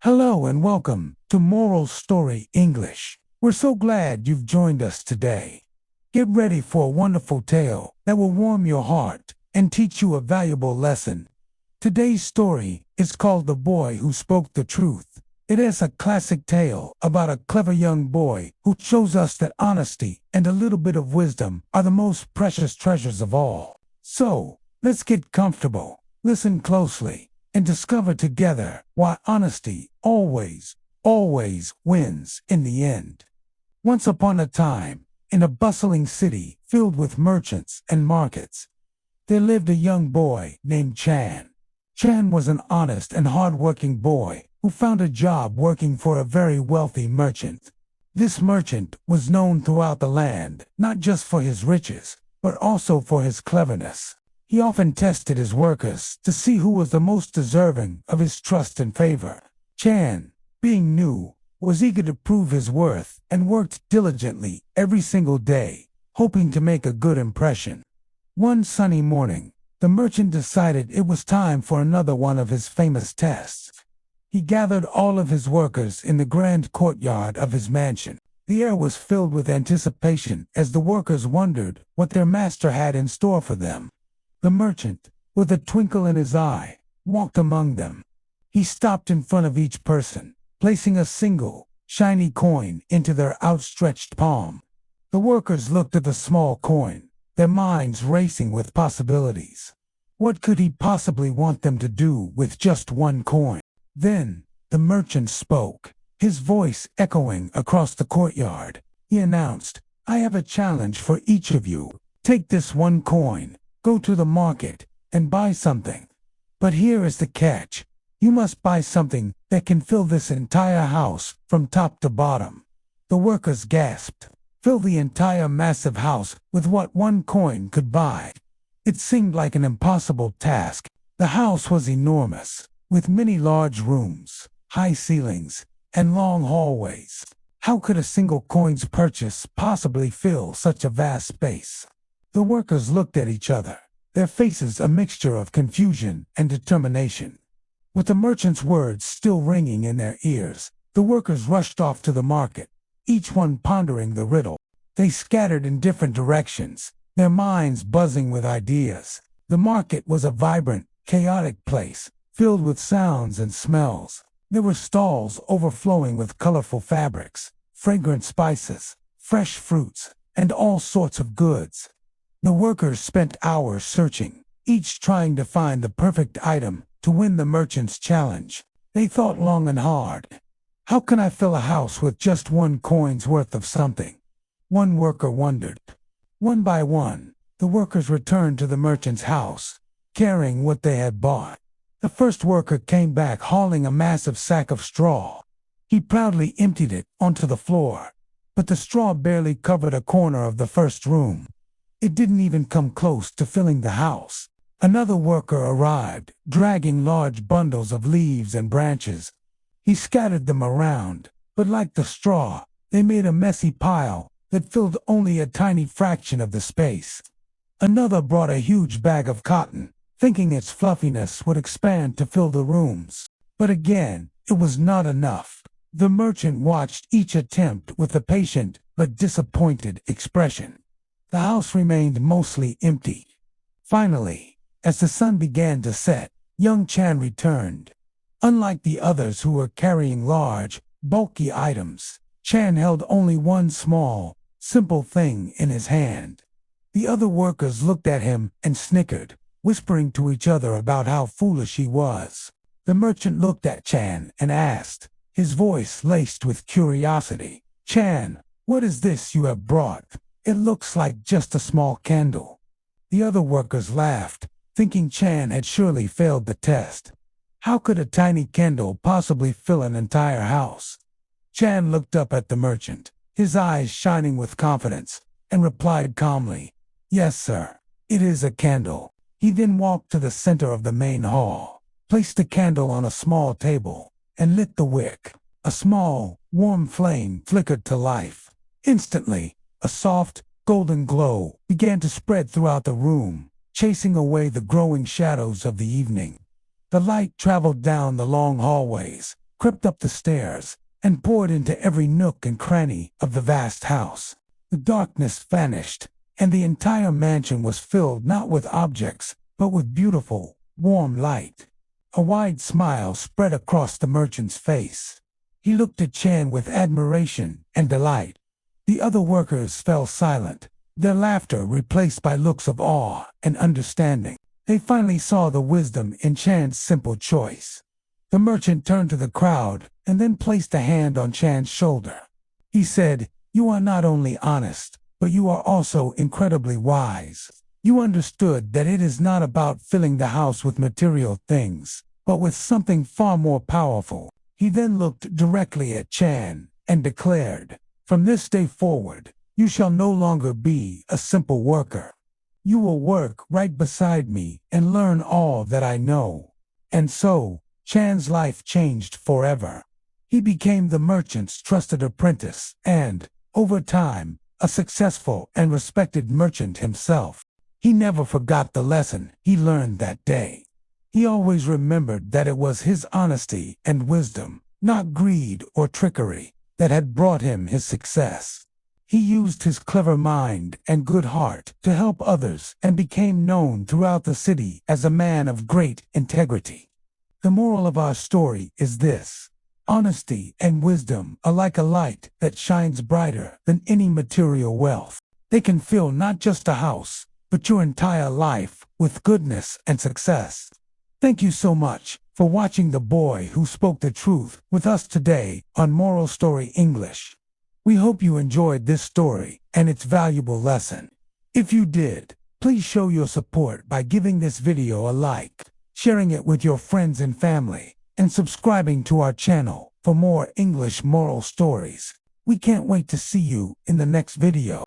Hello and welcome to Moral Story English. We're so glad you've joined us today. Get ready for a wonderful tale that will warm your heart and teach you a valuable lesson. Today's story is called The Boy Who Spoke the Truth. It is a classic tale about a clever young boy who shows us that honesty and a little bit of wisdom are the most precious treasures of all. So, let's get comfortable, listen closely, and discover together why honesty always wins in the end. Once upon a time, in a bustling city filled with merchants and markets, there lived a young boy named Chan. Chan was an honest and hard-working boy who found a job working for a very wealthy merchant. This merchant was known throughout the land not just for his riches, but also for his cleverness. He often tested his workers to see who was the most deserving of his trust and favor. Chan, being new, was eager to prove his worth and worked diligently every single day, hoping to make a good impression. One sunny morning, the merchant decided it was time for another one of his famous tests. He gathered all of his workers in the grand courtyard of his mansion. The air was filled with anticipation as the workers wondered what their master had in store for them. The merchant, with a twinkle in his eye, walked among them. He stopped in front of each person, placing a single, shiny coin into their outstretched palm. The workers looked at the small coin, their minds racing with possibilities. What could he possibly want them to do with just one coin? Then, the merchant spoke, his voice echoing across the courtyard. He announced, "I have a challenge for each of you. Take this one coin, go to the market, and buy something. But here is the catch. You must buy something that can fill this entire house from top to bottom." The workers gasped. Fill the entire massive house with what one coin could buy. It seemed like an impossible task. The house was enormous, with many large rooms, high ceilings, and long hallways. How could a single coin's purchase possibly fill such a vast space? The workers looked at each other, their faces a mixture of confusion and determination. With the merchant's words still ringing in their ears, the workers rushed off to the market, each one pondering the riddle. They scattered in different directions, their minds buzzing with ideas. The market was a vibrant, chaotic place, filled with sounds and smells. There were stalls overflowing with colorful fabrics, fragrant spices, fresh fruits, and all sorts of goods. The workers spent hours searching, each trying to find the perfect item to win the merchant's challenge. They thought long and hard. How can I fill a house with just one coin's worth of something? One worker wondered. One by one, the workers returned to the merchant's house, carrying what they had bought. The first worker came back hauling a massive sack of straw. He proudly emptied it onto the floor, but the straw barely covered a corner of the first room. It didn't even come close to filling the house. Another worker arrived, dragging large bundles of leaves and branches. He scattered them around, but like the straw, they made a messy pile that filled only a tiny fraction of the space. Another brought a huge bag of cotton, thinking its fluffiness would expand to fill the rooms. But again, it was not enough. The merchant watched each attempt with a patient but disappointed expression. The house remained mostly empty. Finally, as the sun began to set, young Chan returned. Unlike the others who were carrying large, bulky items, Chan held only one small, simple thing in his hand. The other workers looked at him and snickered, whispering to each other about how foolish he was. The merchant looked at Chan and asked, his voice laced with curiosity, "Chan, what is this you have brought? It looks like just a small candle." The other workers laughed, thinking Chan had surely failed the test. How could a tiny candle possibly fill an entire house? Chan looked up at the merchant, his eyes shining with confidence, and replied calmly, "Yes, sir, it is a candle." He then walked to the center of the main hall, placed the candle on a small table, and lit the wick. A small, warm flame flickered to life. Instantly, a soft, golden glow began to spread throughout the room, chasing away the growing shadows of the evening. The light traveled down the long hallways, crept up the stairs, and poured into every nook and cranny of the vast house. The darkness vanished, and the entire mansion was filled not with objects, but with beautiful, warm light. A wide smile spread across the merchant's face. He looked at Chan with admiration and delight. The other workers fell silent, their laughter replaced by looks of awe and understanding. They finally saw the wisdom in Chan's simple choice. The merchant turned to the crowd and then placed a hand on Chan's shoulder. He said, "You are not only honest, but you are also incredibly wise. You understood that it is not about filling the house with material things, but with something far more powerful." He then looked directly at Chan and declared, "From this day forward, you shall no longer be a simple worker. You will work right beside me and learn all that I know." And so, Chan's life changed forever. He became the merchant's trusted apprentice and, over time, a successful and respected merchant himself. He never forgot the lesson he learned that day. He always remembered that it was his honesty and wisdom, not greed or trickery, that had brought him his success. He used his clever mind and good heart to help others and became known throughout the city as a man of great integrity. The moral of our story is this: honesty and wisdom are like a light that shines brighter than any material wealth. They can fill not just a house, but your entire life with goodness and success. Thank you so much for watching The Boy Who Spoke the Truth with us today on Moral Story English. We hope you enjoyed this story and its valuable lesson. If you did, please show your support by giving this video a like, sharing it with your friends and family, and subscribing to our channel for more English moral stories. We can't wait to see you in the next video.